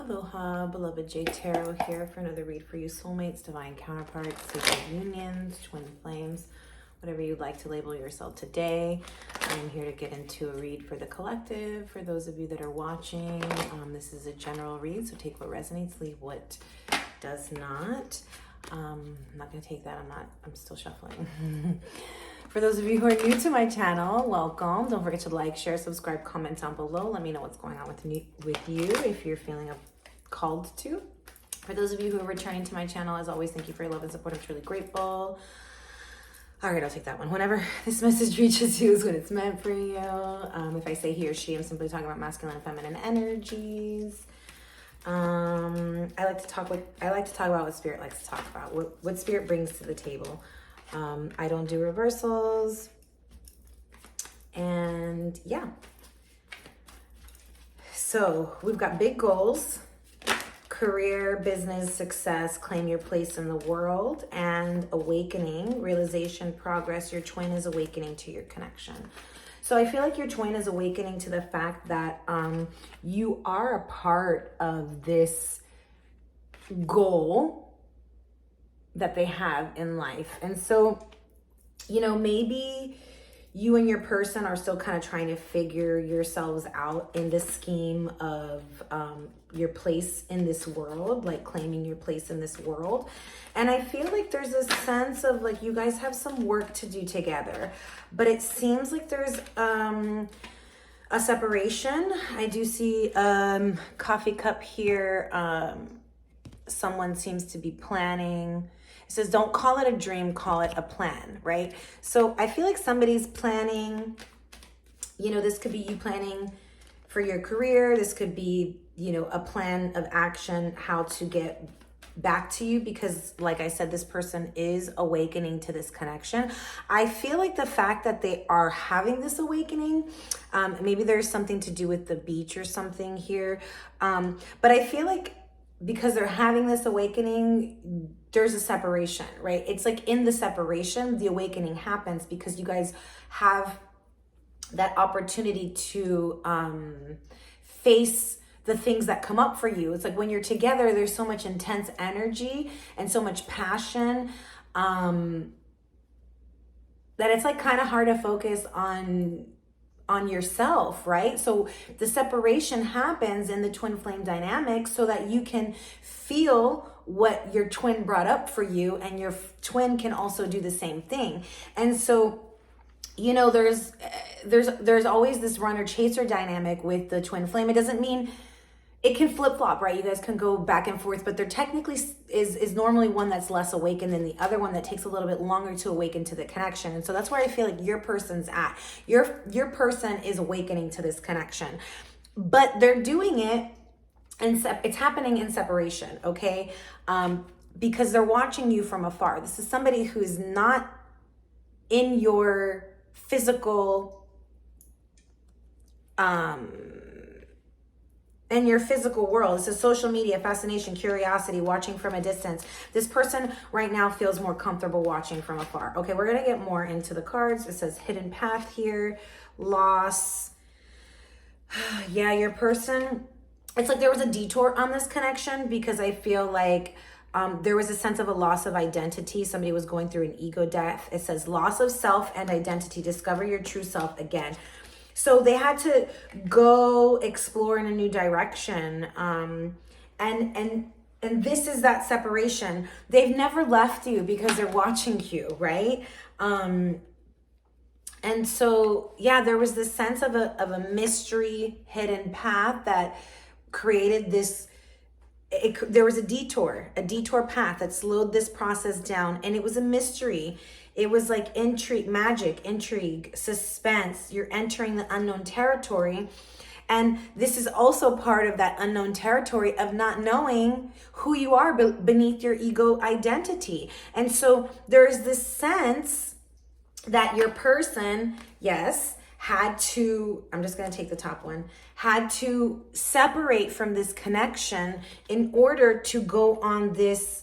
Aloha, beloved J Tarot here for another read for you, soulmates, divine counterparts, sacred unions, twin flames, whatever you'd like to label yourself today. I'm here to get into a read for the collective. For those of you that are watching, this is a general read, so take what resonates, leave what does not. I'm not going to take that. I'm still shuffling. For those of you who are new to my channel, welcome. Don't forget to like, share, subscribe, comment down below. Let me know what's going on with you if you're feeling called to. For those of you who are returning to my channel, as always, thank you for your love and support. I'm truly grateful. All right, I'll take that one. Whenever this message reaches you is when it's meant for you. If I say he or she, I'm simply talking about masculine and feminine energies. I like to talk about what spirit likes to talk about, what spirit brings to the table. I don't do reversals. And yeah. So we've got big goals, career, business, success, claim your place in the world, and awakening, realization, progress. Your twin is awakening to your connection. So I feel like your twin is awakening to the fact that you are a part of this goal that they have in life. And so, you know, maybe you and your person are still kind of trying to figure yourselves out in the scheme of your place in this world, like claiming your place in this world. And I feel like there's a sense of like you guys have some work to do together, but it seems like there's a separation. I do see coffee cup here. Someone seems to be planning. It says, don't call it a dream, call it a plan, right? So I feel like somebody's planning, you know, this could be you planning for your career. This could be, you know, a plan of action, how to get back to you, because like I said, this person is awakening to this connection. I feel like the fact that they are having this awakening, maybe there's something to do with the beach or something here. But I feel like because they're having this awakening, there's a separation, right? It's like in the separation, the awakening happens because you guys have that opportunity to face the things that come up for you. It's like when you're together, there's so much intense energy and so much passion that it's like kind of hard to focus on yourself, right? So the separation happens in the twin flame dynamic so that you can feel what your twin brought up for you, and your twin can also do the same thing. And so, you know, there's always this runner chaser dynamic with the twin flame. It doesn't mean it can flip flop, right? You guys can go back and forth, but there technically is normally one that's less awakened than the other one that takes a little bit longer to awaken to the connection. And so that's where I feel like your person's at. Your person is awakening to this connection, but they're doing it, and it's happening in separation, okay? Because they're watching you from afar. This is somebody who's not in your physical, in your physical world. This is social media, fascination, curiosity, watching from a distance. This person right now feels more comfortable watching from afar. Okay, we're gonna get more into the cards. It says hidden path here, loss. Yeah, your person, it's like there was a detour on this connection because I feel like there was a sense of a loss of identity. Somebody was going through an ego death. It says loss of self and identity. Discover your true self again. So they had to go explore in a new direction. And this is that separation. They've never left you because they're watching you, right? And so, yeah, there was this sense of a mystery hidden path that created this. There was a detour path that slowed this process down, and it was a mystery. It was like intrigue, magic, intrigue, suspense. You're entering the unknown territory. And this is also part of that unknown territory of not knowing who you are beneath your ego identity. And so there's this sense that your person, yes, had to, I'm just going to take the top one, had to separate from this connection in order to go on this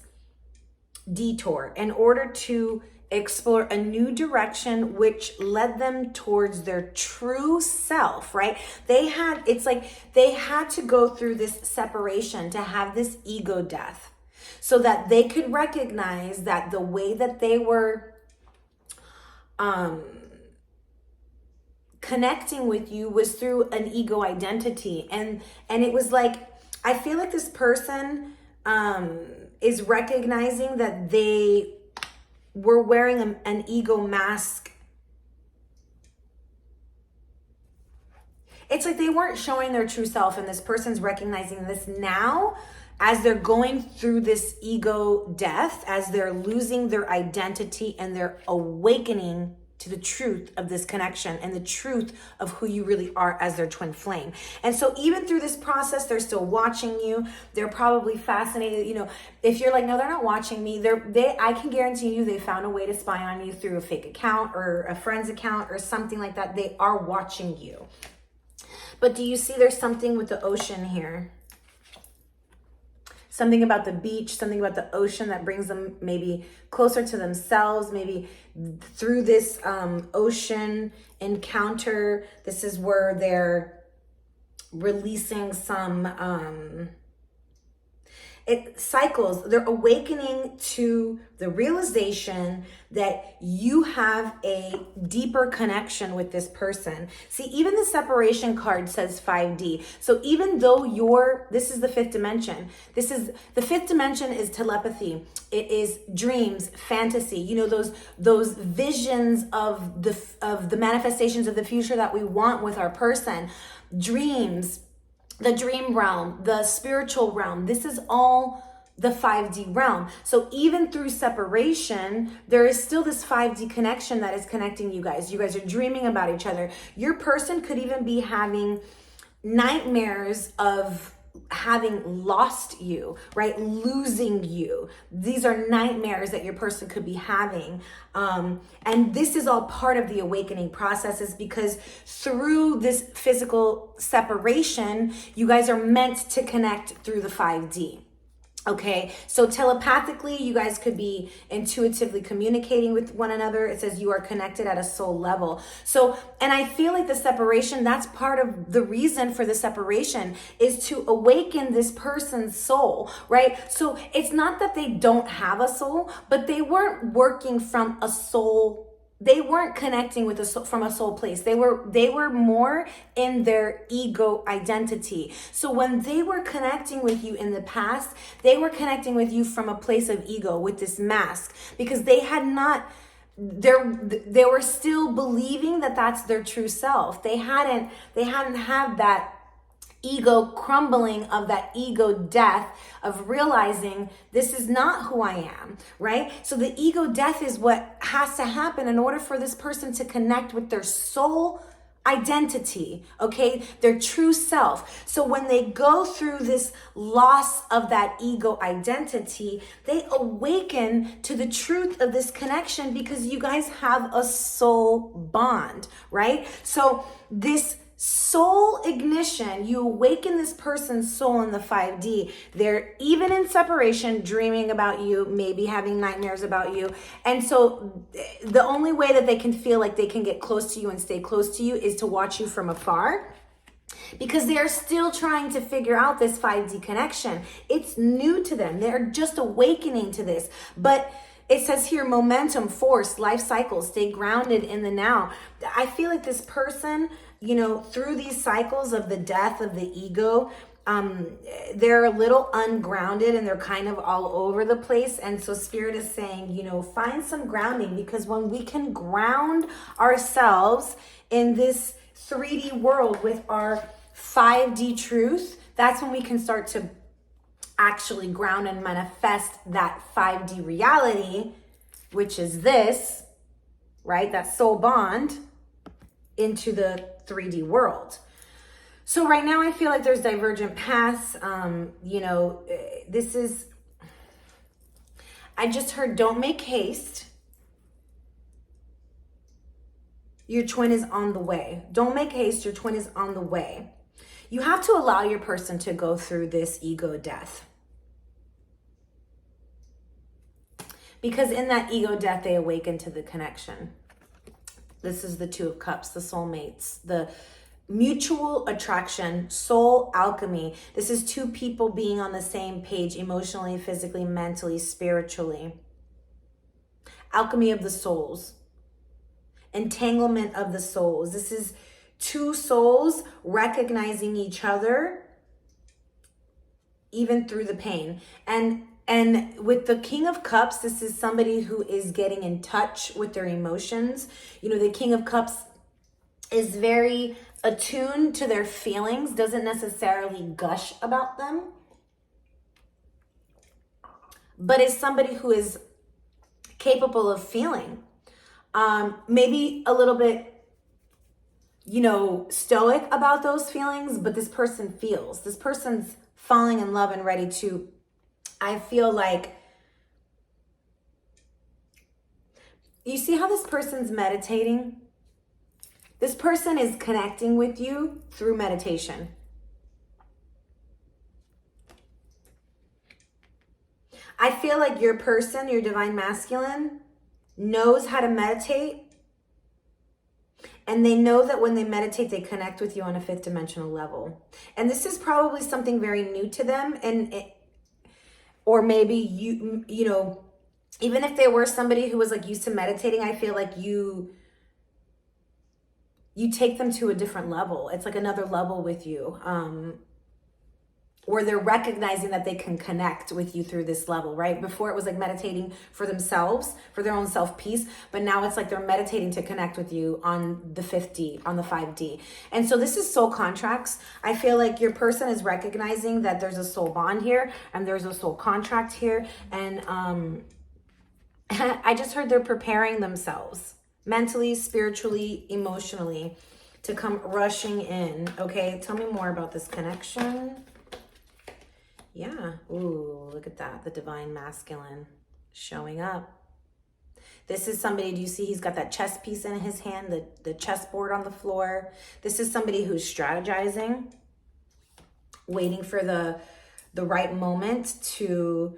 detour, in order to explore a new direction which led them towards their true self, right? It's like they had to go through this separation to have this ego death so that they could recognize that the way that they were connecting with you was through an ego identity. And it was like, I feel like this person is recognizing that they were wearing an ego mask. It's like they weren't showing their true self, and this person's recognizing this now as they're going through this ego death, as they're losing their identity and they're awakening to the truth of this connection and the truth of who you really are as their twin flame. And so even through this process, they're still watching you. They're probably fascinated. You know, if you're like, no, they're not watching me, I can guarantee you they found a way to spy on you through a fake account or a friend's account or something like that. They are watching you. But do you see there's something with the ocean here? Something about the beach, something about the ocean that brings them maybe closer to themselves, maybe through this ocean encounter. This is where they're releasing some, it cycles. They're awakening to the realization that you have a deeper connection with this person. See, even the separation card says 5D. So even though this is the fifth dimension. The fifth dimension is telepathy. It is dreams, fantasy. You know, those visions of the manifestations of the future that we want with our person. Dreams, the dream realm, the spiritual realm. This is all the 5D realm. So even through separation, there is still this 5D connection that is connecting you guys. You guys are dreaming about each other. Your person could even be having nightmares of having lost you, right? Losing you. These are nightmares that your person could be having. And this is all part of the awakening processes, because through this physical separation, you guys are meant to connect through the 5D. Okay, so telepathically, you guys could be intuitively communicating with one another. It says you are connected at a soul level. So, and I feel like the separation, that's part of the reason for the separation, is to awaken this person's soul, right? So it's not that they don't have a soul, but they weren't working from a soul. They weren't connecting with from a soul place. They were more in their ego identity. So when they were connecting with you in the past, they were connecting with you from a place of ego with this mask, because they had not, they were still believing that that's their true self. They hadn't had that ego crumbling, of that ego death, of realizing this is not who I am, right? So the ego death is what has to happen in order for this person to connect with their soul identity, okay? Their true self. So when they go through this loss of that ego identity, they awaken to the truth of this connection, because you guys have a soul bond, right? So this soul ignition, you awaken this person's soul in the 5D. They're even in separation, dreaming about you, maybe having nightmares about you. And so the only way that they can feel like they can get close to you and stay close to you is to watch you from afar, because they are still trying to figure out this 5D connection. It's new to them. They're just awakening to this. But it says here, momentum, force, life cycles, stay grounded in the now. I feel like this person, you know, through these cycles of the death of the ego, they're a little ungrounded and they're kind of all over the place. And so Spirit is saying, you know, find some grounding, because when we can ground ourselves in this 3D world with our 5D truth, that's when we can start to actually ground and manifest that 5D reality, which is this, right? That soul bond into the 3D world. So right now I feel like there's divergent paths. You know, I just heard, don't make haste. Your twin is on the way. Don't make haste. Your twin is on the way. You have to allow your person to go through this ego death, Because in that ego death, they awaken to the connection. This is the Two of Cups, the soulmates, the mutual attraction, soul alchemy. This is two people being on the same page emotionally, physically, mentally, spiritually. Alchemy of the souls. Entanglement of the souls. This is two souls recognizing each other even through the pain. And with the King of Cups, this is somebody who is getting in touch with their emotions. You know, the King of Cups is very attuned to their feelings, doesn't necessarily gush about them, but is somebody who is capable of feeling. Maybe a little bit, you know, stoic about those feelings, but this person feels. This person's falling in love and ready to, I feel like, you see how this person's meditating? This person is connecting with you through meditation. I feel like your person, your divine masculine, knows how to meditate. And they know that when they meditate, they connect with you on a fifth dimensional level. And this is probably something very new to them. Or maybe you know, even if they were somebody who was like used to meditating, I feel like you take them to a different level. It's like another level with you, where they're recognizing that they can connect with you through this level, right? Before it was like meditating for themselves, for their own self-peace, but now it's like they're meditating to connect with you on the 5D, on the 5D. And so this is soul contracts. I feel like your person is recognizing that there's a soul bond here and there's a soul contract here. And I just heard they're preparing themselves mentally, spiritually, emotionally to come rushing in. Okay, tell me more about this connection. Yeah, ooh, look at that. The divine masculine showing up. This is somebody, do you see he's got that chess piece in his hand, the chessboard on the floor. This is somebody who's strategizing, waiting for the right moment to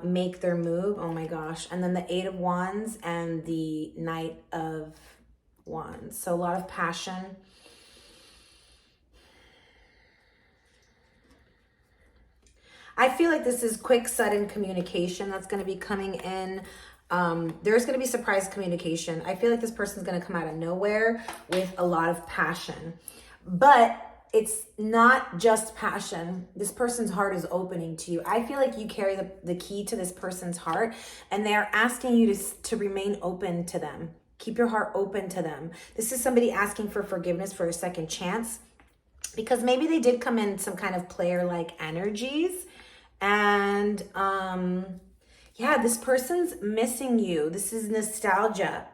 make their move. Oh my gosh. And then the Eight of Wands and the Knight of Wands. So a lot of passion. I feel like this is quick, sudden communication that's going to be coming in. There's going to be surprise communication. I feel like this person's going to come out of nowhere with a lot of passion. But it's not just passion. This person's heart is opening to you. I feel like you carry the key to this person's heart, and they're asking you to remain open to them. Keep your heart open to them. This is somebody asking for forgiveness for a second chance, because maybe they did come in some kind of player-like energies. And yeah, this person's missing you. This is nostalgia.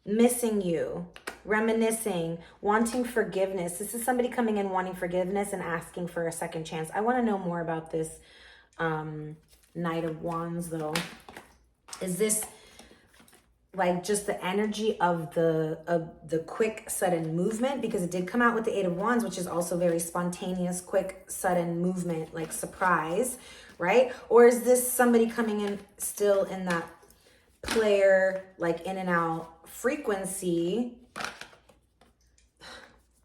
Missing you, reminiscing, wanting forgiveness. This is somebody coming in wanting forgiveness and asking for a second chance. I want to know more about this Knight of Wands though. Is this like just the energy of the quick, sudden movement? Because it did come out with the Eight of Wands, which is also very spontaneous, quick, sudden movement, like surprise, right? Or is this somebody coming in still in that player, like in and out frequency?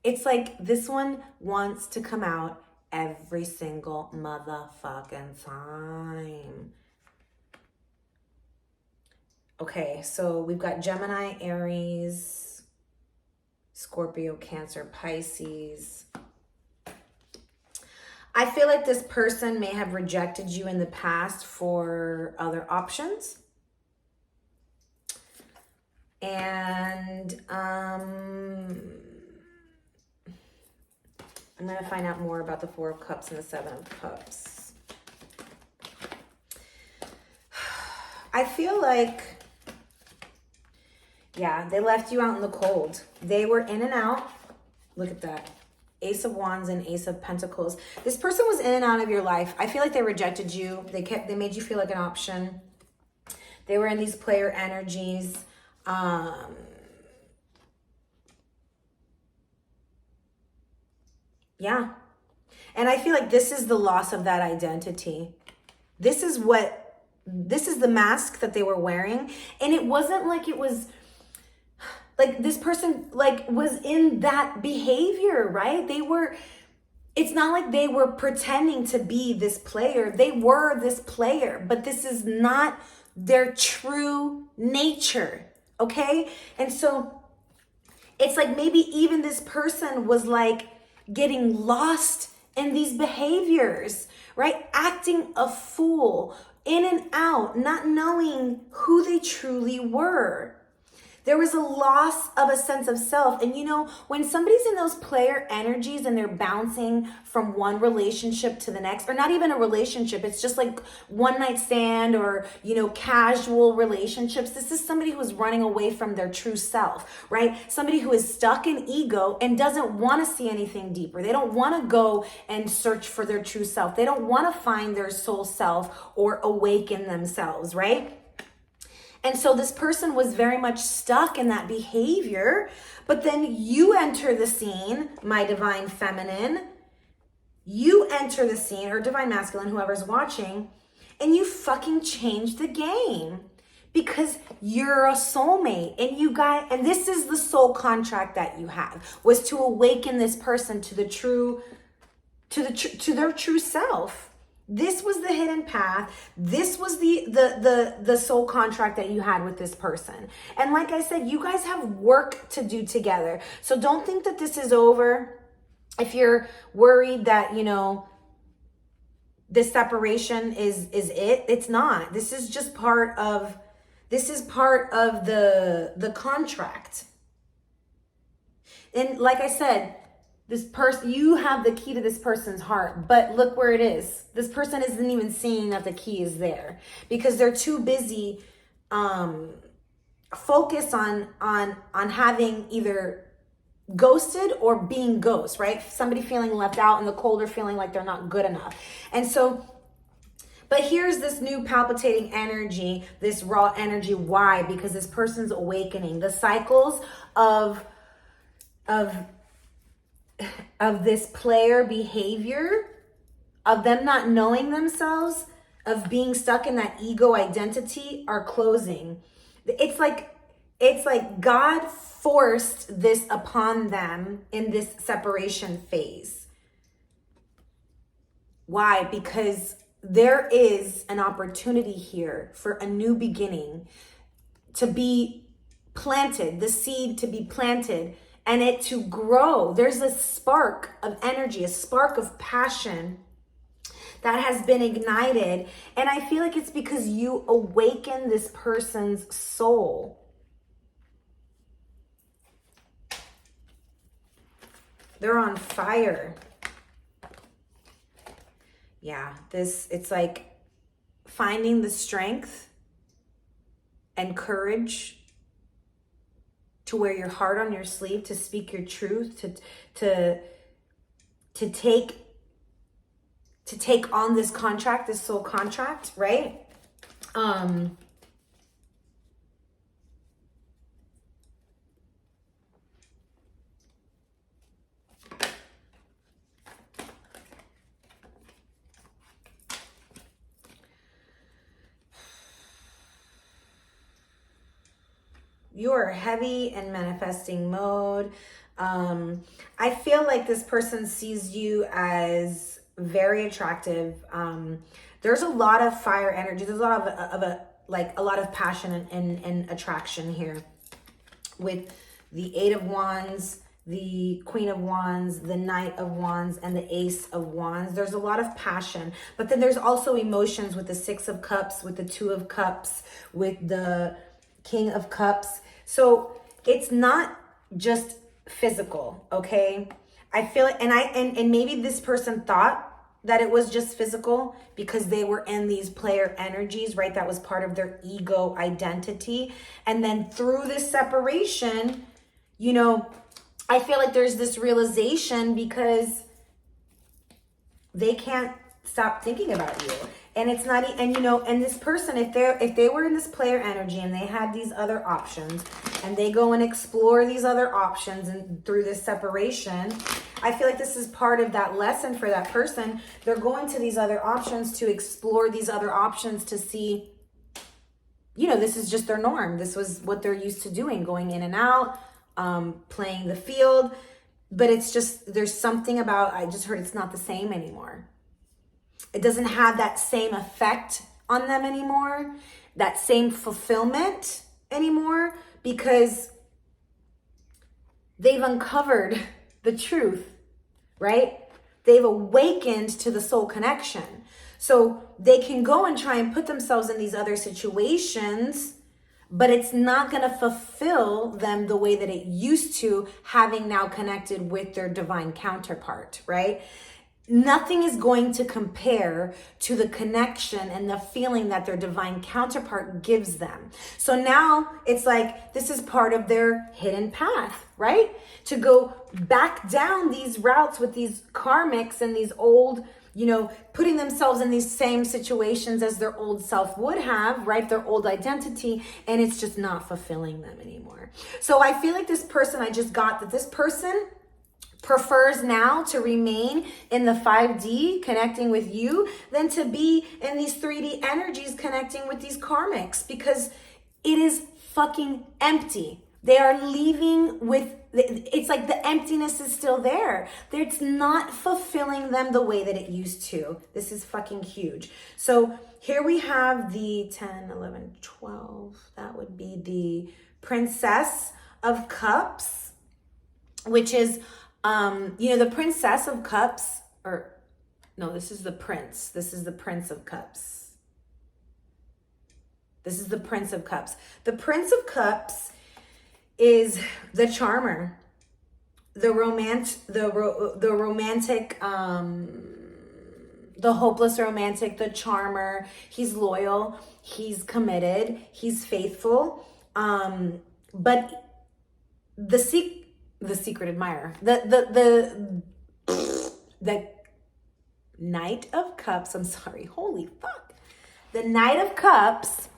It's like this one wants to come out every single motherfucking time. Okay, so we've got Gemini, Aries, Scorpio, Cancer, Pisces. I feel like this person may have rejected you in the past for other options. And I'm going to find out more about the Four of Cups and the Seven of Cups. I feel like, yeah, they left you out in the cold. They were in and out. Look at that. Ace of Wands and Ace of Pentacles. This person was in and out of your life. I feel like they rejected you. They made you feel like an option. They were in these player energies. Yeah. And I feel like this is the loss of that identity. This is what this is the mask that they were wearing. And it wasn't like it was like this person like was in that behavior, right? It's not like they were pretending to be this player. They were this player, but this is not their true nature, okay? And so it's like maybe even this person was like getting lost in these behaviors, right? Acting a fool, in and out, not knowing who they truly were. There was a loss of a sense of self. And you know, when somebody's in those player energies and they're bouncing from one relationship to the next, or not even a relationship, it's just like one night stand or, you know, casual relationships. This is somebody who's running away from their true self, right? Somebody who is stuck in ego and doesn't want to see anything deeper. They don't want to go and search for their true self. They don't want to find their soul self or awaken themselves, right? And so this person was very much stuck in that behavior, but then you enter the scene, my divine feminine, you enter the scene, or divine masculine, whoever's watching, and you fucking change the game because you're a soulmate and this is the soul contract that you have, was to awaken this person to their true self. This was the hidden path. This was the soul contract that you had with this person. And like I said, you guys have work to do together. So don't think that this is over. If you're worried that, you know, this separation is it, it's not. This is just part of the contract. And like I said, this person, you have the key to this person's heart, but look where it is. This person isn't even seeing that the key is there because they're too busy focused on having either ghosted or being ghost, right? Somebody feeling left out in the cold or feeling like they're not good enough. And so, but here's this new palpitating energy, this raw energy. Why? Because this person's awakening. The cycles of this player behavior, of them not knowing themselves, of being stuck in that ego identity are closing. It's like God forced this upon them in this separation phase. Why? Because there is an opportunity here for a new beginning to be planted, the seed to be planted, and it to grow. There's a spark of energy, a spark of passion that has been ignited. And I feel like it's because you awaken this person's soul. They're on fire. Yeah, it's like finding the strength and courage to wear your heart on your sleeve, to speak your truth, to take on this contract, this soul contract, right? You are heavy in manifesting mode. I feel like this person sees you as very attractive. There's a lot of fire energy. There's a lot of a lot of passion and attraction here with the Eight of Wands, the Queen of Wands, the Knight of Wands, and the Ace of Wands. There's a lot of passion, but then there's also emotions with the Six of Cups, with the Two of Cups, with the King of Cups. So it's not just physical, okay? I feel it, and maybe this person thought that it was just physical because they were in these player energies, right? That was part of their ego identity. And then through this separation, you know, I feel like there's this realization because they can't stop thinking about you. And it's not, and you know, and this person, if they were in this player energy and they had these other options and they go and explore these other options and through this separation, I feel like this is part of that lesson for that person. They're going to these other options to explore these other options to see this is just their norm. This was what they're used to doing, going in and out, playing the field. But it's just, there's something about, I just heard it's not the same anymore. It doesn't have that same effect on them anymore, that same fulfillment anymore, because they've uncovered the truth, right? They've awakened to the soul connection. So they can go and try and put themselves in these other situations, but it's not going to fulfill them the way that it used to, having now connected with their divine counterpart, right? Nothing is going to compare to the connection and the feeling that their divine counterpart gives them. So now it's like, this is part of their hidden path, right? To go back down these routes with these karmics and these old, putting themselves in these same situations as their old self would have, right? Their old identity, and it's just not fulfilling them anymore. So I feel like this person, I just got that this person prefers now to remain in the 5D connecting with you than to be in these 3D energies connecting with these karmics, because it is fucking empty. They are leaving with, it's like the emptiness is still there. It's not fulfilling them the way that it used to. This is fucking huge. So here we have the 10, 11, 12. That would be the Princess of Cups, which is, the Princess of Cups, or no, this is the Prince. This is the Prince of Cups. This is the Prince of Cups. The Prince of Cups is the charmer, the romantic, the hopeless romantic, the charmer. He's loyal, he's committed, he's faithful. But the secret admirer, the Knight of Cups, I'm sorry, holy fuck. The Knight of Cups,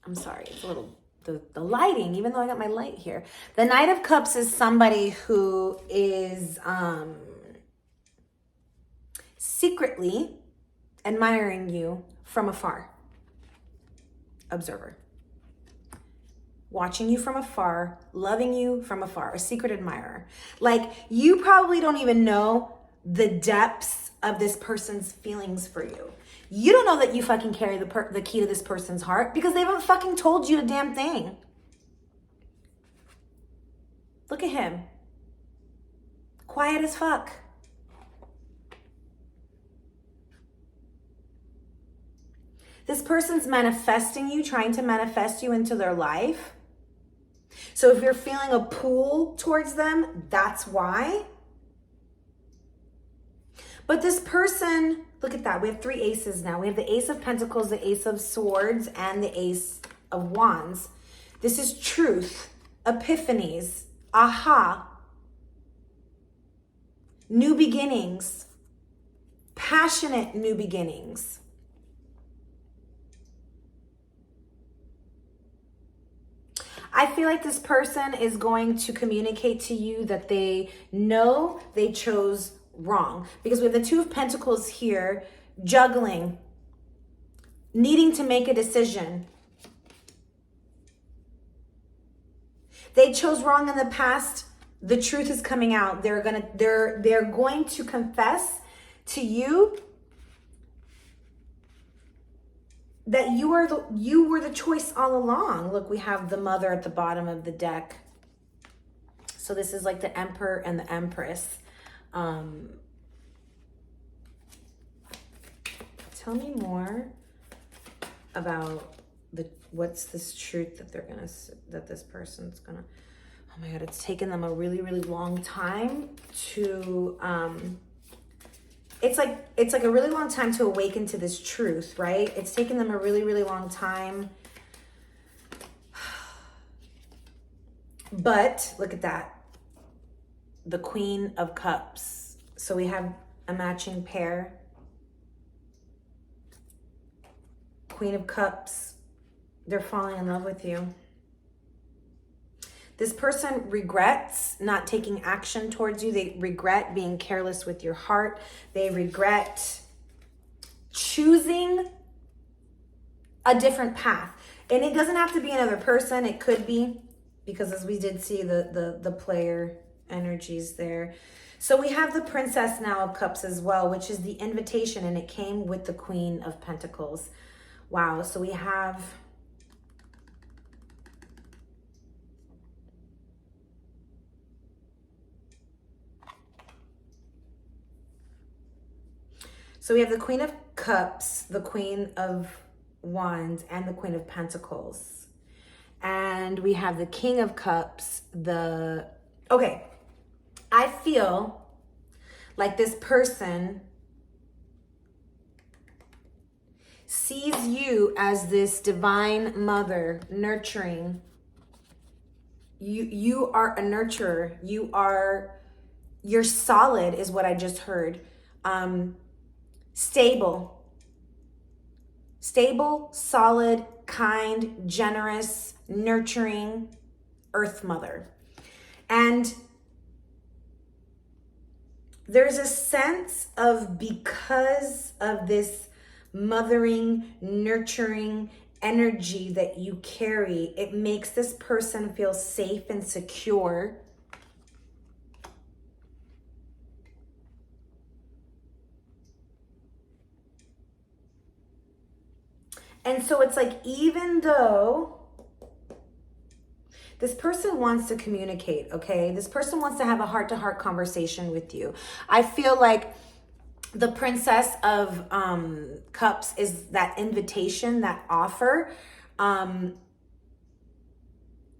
I'm sorry, it's a little, the lighting, even though I got my light here. The Knight of Cups is somebody who is secretly admiring you from afar. Observer. Watching you from afar, loving you from afar, a secret admirer. Like, you probably don't even know the depths of this person's feelings for you. You don't know that you fucking carry the key to this person's heart because they haven't fucking told you a damn thing. Look at him. Quiet as fuck. This person's manifesting you, trying to manifest you into their life. So if you're feeling a pull towards them, that's why. But this person, look at that. We have 3 aces now. We have the Ace of Pentacles, the Ace of Swords, and the Ace of Wands. This is truth, epiphanies, aha, new beginnings, passionate new beginnings. I feel like this person is going to communicate to you that they know they chose wrong, because we have the Two of Pentacles here, juggling, needing to make a decision. They chose wrong in the past. The truth is coming out. They're going to confess to you that you were the choice all along. Look, we have the Mother at the bottom of the deck. So this is like the Emperor and the Empress. Tell me more about what's this truth that this person's gonna, oh my God, it's taken them a really, really long time to, it's like a really long time to awaken to this truth, right? It's taken them a really, really long time. But look at that. The Queen of Cups. So we have a matching pair. Queen of Cups. They're falling in love with you. This person regrets not taking action towards you. They regret being careless with your heart. They regret choosing a different path. And it doesn't have to be another person. It could be, because as we did see the player energies there. So we have the Princess now of Cups as well, which is the invitation, and it came with the Queen of Pentacles. Wow. So we have... So we have the Queen of Cups, the Queen of Wands, and the Queen of Pentacles. And we have the King of Cups, okay. I feel like this person sees you as this divine mother, nurturing. You are a nurturer. You're solid is what I just heard. Stable, solid, kind, generous, nurturing Earth Mother. And there's a sense of, because of this mothering, nurturing energy that you carry, it makes this person feel safe and secure. And so it's like, even though this person wants to communicate, okay? This person wants to have a heart-to-heart conversation with you. I feel like the Princess of Cups is that invitation, that offer.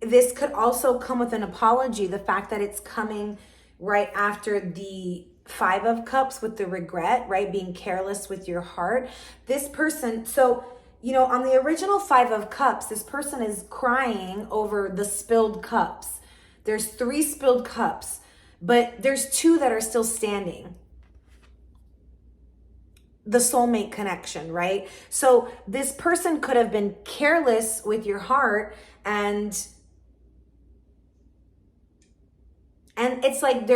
This could also come with an apology. The fact that it's coming right after the Five of Cups with the regret, right? Being careless with your heart. This person, so... You know, on the original Five of Cups, this person is crying over the spilled cups. There's 3 spilled cups, but there's 2 that are still standing. The soulmate connection, right? So this person could have been careless with your heart, and it's like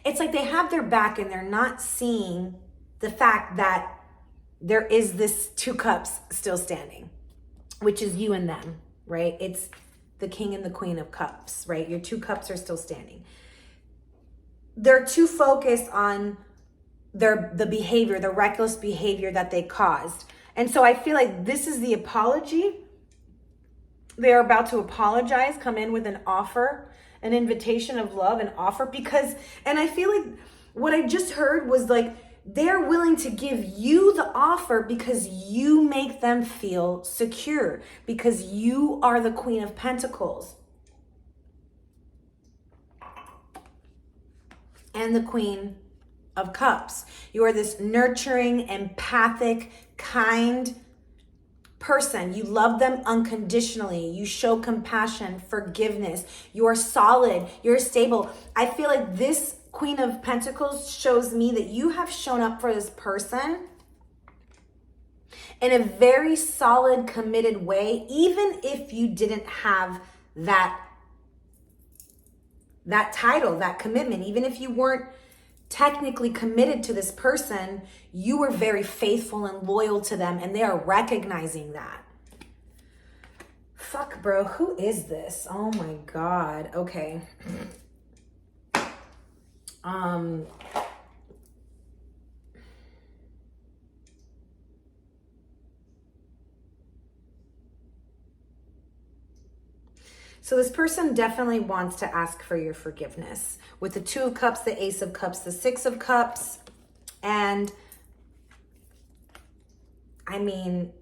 it's like they have their back and they're not seeing the fact that there is this 2 cups still standing, which is you and them, right? It's the King and the Queen of Cups, right? Your 2 cups are still standing. They're too focused on the behavior, the reckless behavior that they caused. And so I feel like this is the apology. They're about to apologize, come in with an offer, an invitation of love, an offer, because, and I feel like what I just heard was like, they're willing to give you the offer because you make them feel secure, because you are the Queen of Pentacles and the Queen of Cups. You are this nurturing, empathic, kind person. You love them unconditionally. You show compassion, forgiveness. You are solid. You're stable. I feel like this Queen of Pentacles shows me that you have shown up for this person in a very solid, committed way, even if you didn't have that title, that commitment, even if you weren't technically committed to this person, you were very faithful and loyal to them, and they are recognizing that. Fuck, bro, who is this? Oh my God. Okay. So this person definitely wants to ask for your forgiveness. With the 2 of Cups, the Ace of Cups, the 6 of Cups, and I mean,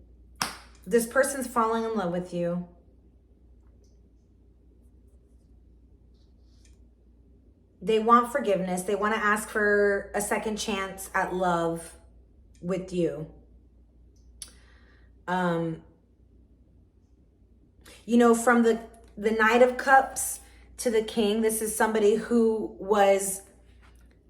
this person's falling in love with you. They want forgiveness. They want to ask for a second chance at love with you. You know, from the Knight of Cups to the King, this is somebody who was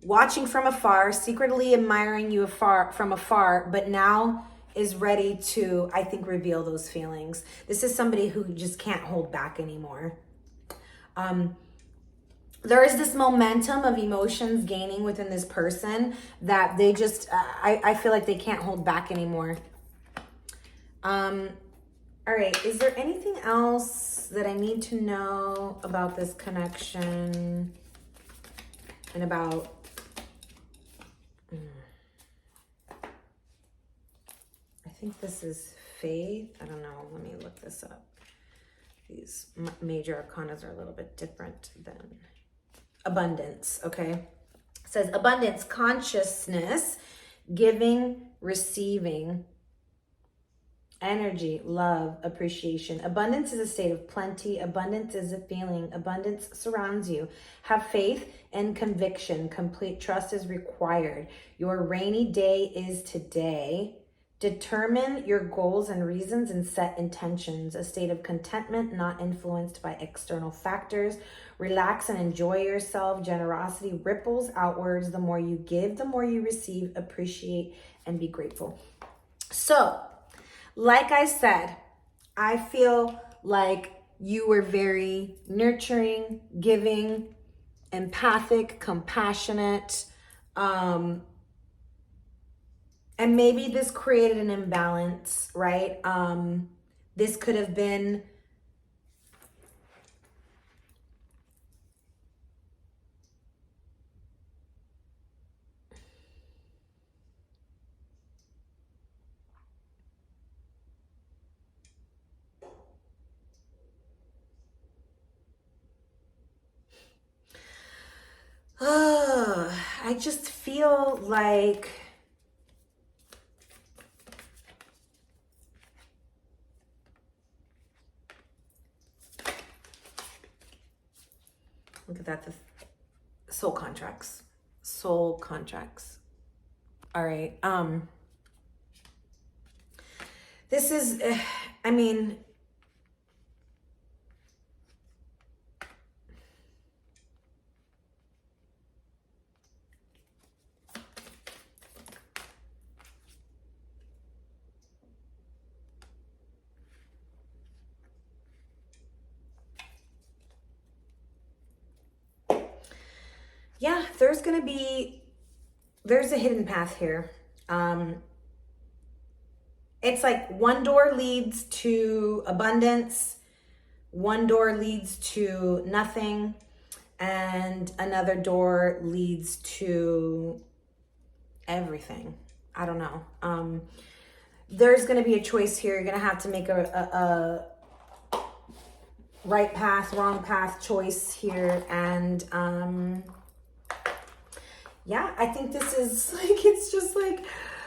watching from afar, secretly admiring you from afar, but now is ready to, I think, reveal those feelings. This is somebody who just can't hold back anymore. there is this momentum of emotions gaining within this person that they just, I feel like they can't hold back anymore. All right, is there anything else that I need to know about this connection and about... I think this is faith. I don't know. Let me look this up. These major arcanas are a little bit different than abundance, okay? It says abundance, consciousness, giving, receiving, energy, love, appreciation. Abundance is a state of plenty. Abundance is a feeling. Abundance surrounds you. Have faith and conviction. Complete trust is required. Your rainy day is today. Determine your goals and reasons and set intentions. A state of contentment, not influenced by external factors. Relax and enjoy yourself. Generosity ripples outwards. The more you give, the more you receive. Appreciate and be grateful. So, like I said, I feel like you were very nurturing, giving, empathic, compassionate, and maybe this created an imbalance, right? This could have been I just feel like look at that, the soul contracts. Soul contracts. All right. This is, I mean, yeah, there's a hidden path here. It's like one door leads to abundance, one door leads to nothing, and another door leads to everything. I don't know. There's going to be a choice here. You're going to have to make a right path, wrong path choice here. And yeah, I think this is like, it's just like,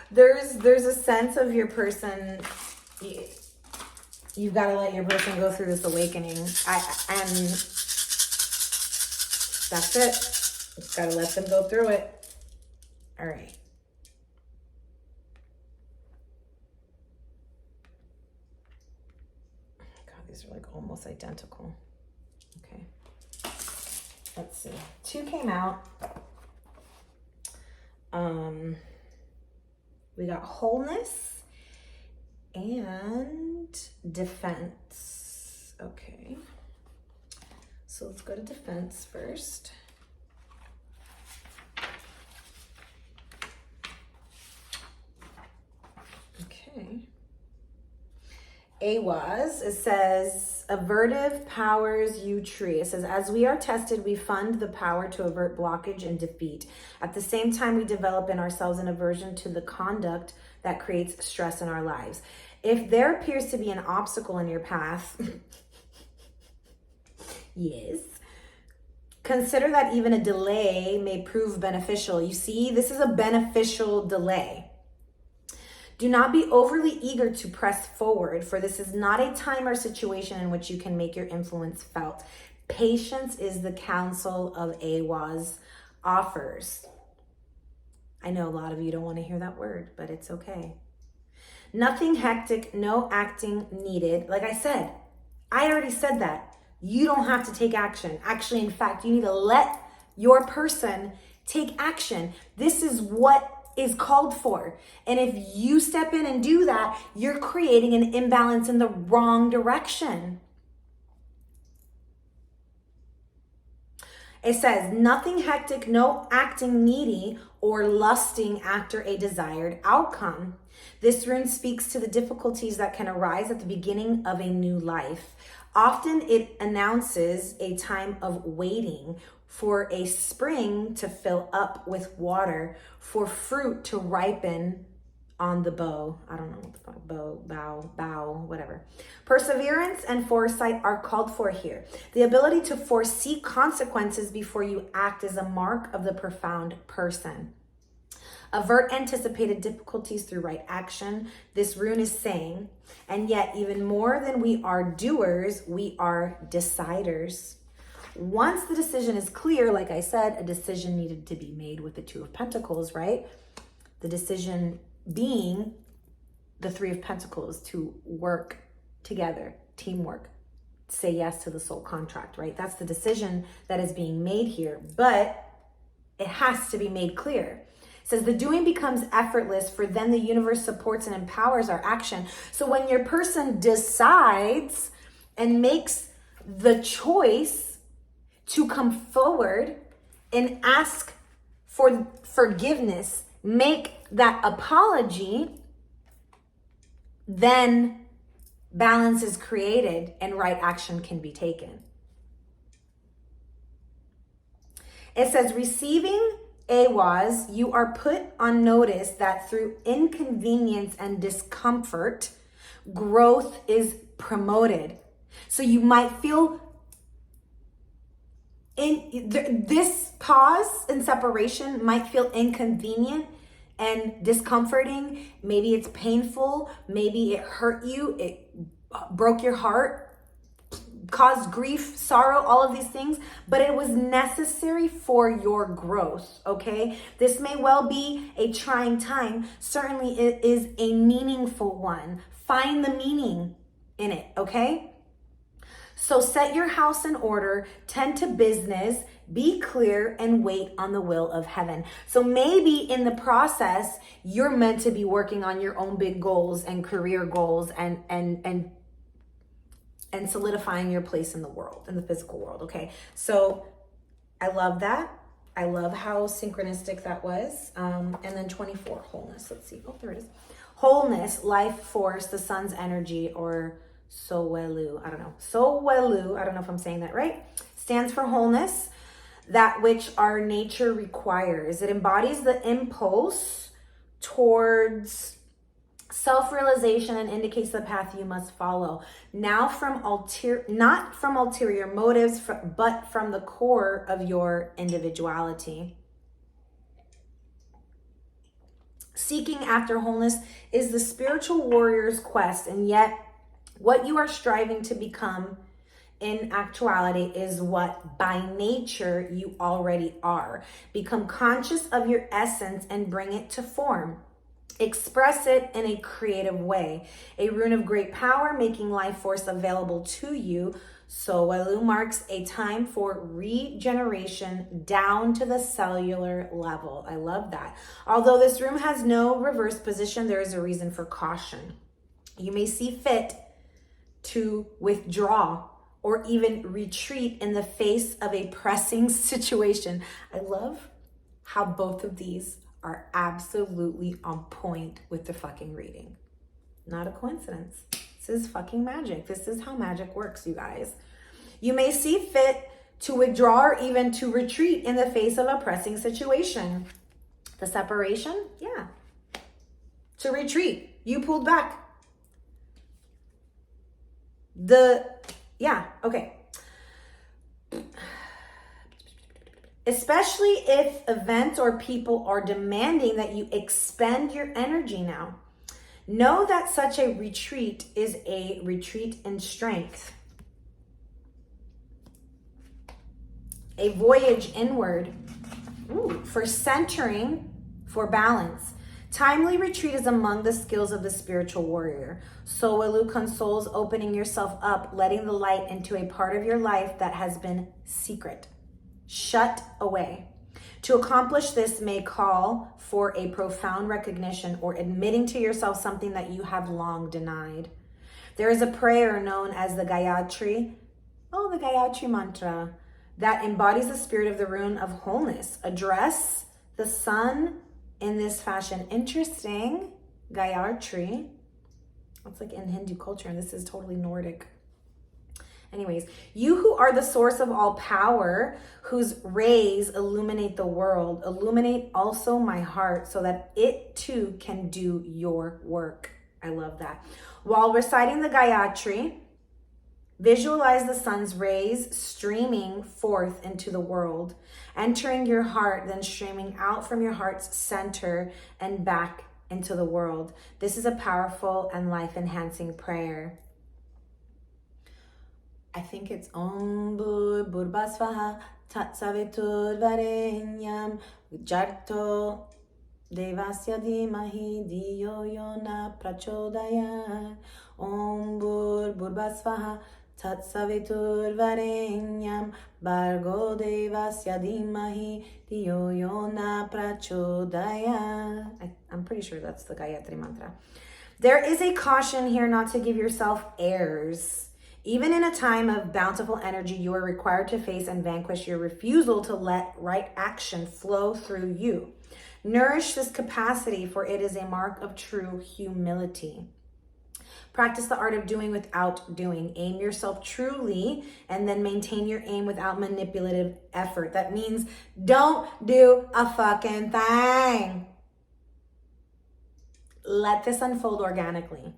there's a sense of your person. You've got to let your person go through this awakening. And that's it. You've got to let them go through it. All right. God, these are like almost identical. Okay. Let's see. 2 came out. We got wholeness and defense. Okay. So let's go to defense first. Okay. AWAS, it says, avertive powers you tree. It says, as we are tested, we fund the power to avert blockage and defeat. At the same time, we develop in ourselves an aversion to the conduct that creates stress in our lives. If there appears to be an obstacle in your path, yes, consider that even a delay may prove beneficial. You see, this is a beneficial delay. Do not be overly eager to press forward, for this is not a time or situation in which you can make your influence felt. Patience is the counsel of AWAS offers. I know a lot of you don't want to hear that word, but it's okay. Nothing hectic, no acting needed. Like I said, I already said that. You don't have to take action. Actually, in fact, you need to let your person take action. This is what is called for. And if you step in and do that, you're creating an imbalance in the wrong direction. It says, nothing hectic, no acting needy or lusting after a desired outcome. This rune speaks to the difficulties that can arise at the beginning of a new life. Often it announces a time of waiting for a spring to fill up with water, for fruit to ripen on the bow. I don't know what the fuck, bow, whatever. Perseverance and foresight are called for here. The ability to foresee consequences before you act is a mark of the profound person. Avert anticipated difficulties through right action. This rune is saying, and yet even more than we are doers, we are deciders. Once the decision is clear, like I said, a decision needed to be made with the Two of Pentacles, right? The decision being the Three of Pentacles, to work together, teamwork, say yes to the soul contract, right? That's the decision that is being made here, but it has to be made clear. It says the doing becomes effortless, for then the universe supports and empowers our action. So when your person decides and makes the choice to come forward and ask for forgiveness, make that apology, then balance is created and right action can be taken. It says, receiving AWAS, you are put on notice that through inconvenience and discomfort, growth is promoted. So you might feel this pause and separation might feel inconvenient and discomforting. Maybe it's painful. Maybe it hurt you. It broke your heart, caused grief, sorrow, all of these things, but it was necessary for your growth, okay? This may well be a trying time. Certainly it is a meaningful one. Find the meaning in it, okay? So set your house in order, tend to business, be clear, and wait on the will of heaven. So maybe in the process, you're meant to be working on your own big goals and career goals and solidifying your place in the world, in the physical world, okay? So I love that. I love how synchronistic that was. And then 24, wholeness. Let's see. Oh, there it is. Wholeness, life force, the sun's energy, or Sowelu, I don't know. Sowelu, I don't know if I'm saying that right, stands for wholeness, that which our nature requires. It embodies the impulse towards self-realization and indicates the path you must follow. Now not from ulterior motives, but from the core of your individuality. Seeking after wholeness is the spiritual warrior's quest, and yet what you are striving to become in actuality is what by nature you already are. Become conscious of your essence and bring it to form. Express it in a creative way. A rune of great power, making life force available to you. Sowelu marks a time for regeneration down to the cellular level. I love that. Although this rune has no reverse position, there is a reason for caution. You may see fit to withdraw or even retreat in the face of a pressing situation. I love how both of these are absolutely on point with the fucking reading. Not a coincidence. This is fucking magic. This is how magic works, you guys. You may see fit to withdraw or even to retreat in the face of a pressing situation. The separation, yeah. To retreat, you pulled back. Okay. Especially if events or people are demanding that you expend your energy now. Know that such a retreat is a retreat in strength. A voyage inward for centering, for balance. Timely retreat is among the skills of the spiritual warrior. Sowelu consoles opening yourself up, letting the light into a part of your life that has been secret, shut away. To accomplish this may call for a profound recognition or admitting to yourself something that you have long denied. There is a prayer known as the Gayatri mantra. that embodies the spirit of the rune of wholeness. Address the sun in this fashion. Interesting. Gayatri. That's like in Hindu culture, and this is totally Nordic. Anyways, you who are the source of all power, whose rays illuminate the world, illuminate also my heart so that it too can do your work. I love that. While reciting the Gayatri, visualize the sun's rays streaming forth into the world, entering your heart, then streaming out from your heart's center and back into the world. This is a powerful and life-enhancing prayer. I think it's Om Bur Burbasvaha Tatsavitur Varenyam Jarto Devasya Dhimahi Diyo Yona Prachodaya. Om Bur Burbasvaha Tatsavitur Varenyam Bargo Devasya Dhimahi Diyo Yona Prachodaya. I'm pretty sure that's the Gayatri mantra. There is a caution here not to give yourself airs. Even in a time of bountiful energy, you are required to face and vanquish your refusal to let right action flow through you. Nourish this capacity, for it is a mark of true humility. Practice the art of doing without doing. Aim yourself truly and then maintain your aim without manipulative effort. That means don't do a fucking thing. Let this unfold organically.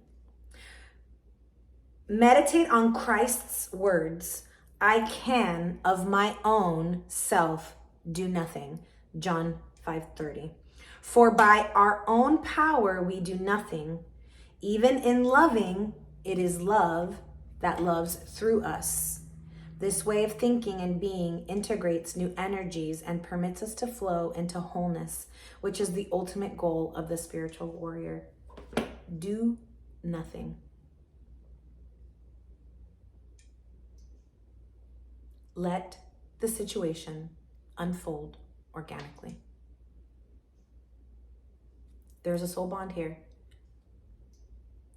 Meditate on Christ's words. I can of my own self do nothing. John 5:30. For by our own power we do nothing. Even in loving, it is love that loves through us. This way of thinking and being integrates new energies and permits us to flow into wholeness, which is the ultimate goal of the spiritual warrior. Do nothing. Let the situation unfold organically. There's a soul bond here.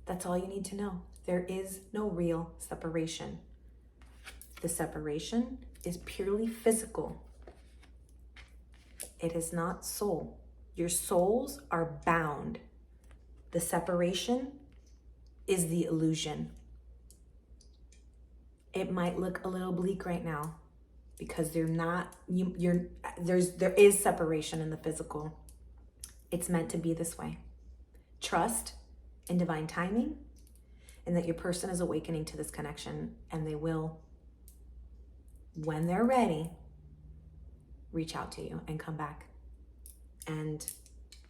That's all you need to know. There is no real separation. The separation is purely physical. It is not soul. Your souls are bound. The separation is the illusion. It might look a little bleak right now because there is separation in the physical. It's meant to be this way. Trust in divine timing and that your person is awakening to this connection, and they will, when they're ready, reach out to you and come back and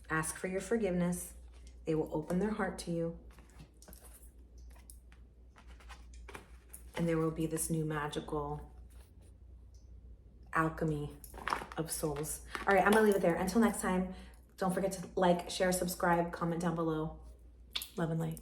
ask for your forgiveness. They will open their heart to you. And there will be this new magical alchemy of souls. All right, I'm gonna leave it there. Until next time, don't forget to like, share, subscribe, comment down below. Love and light.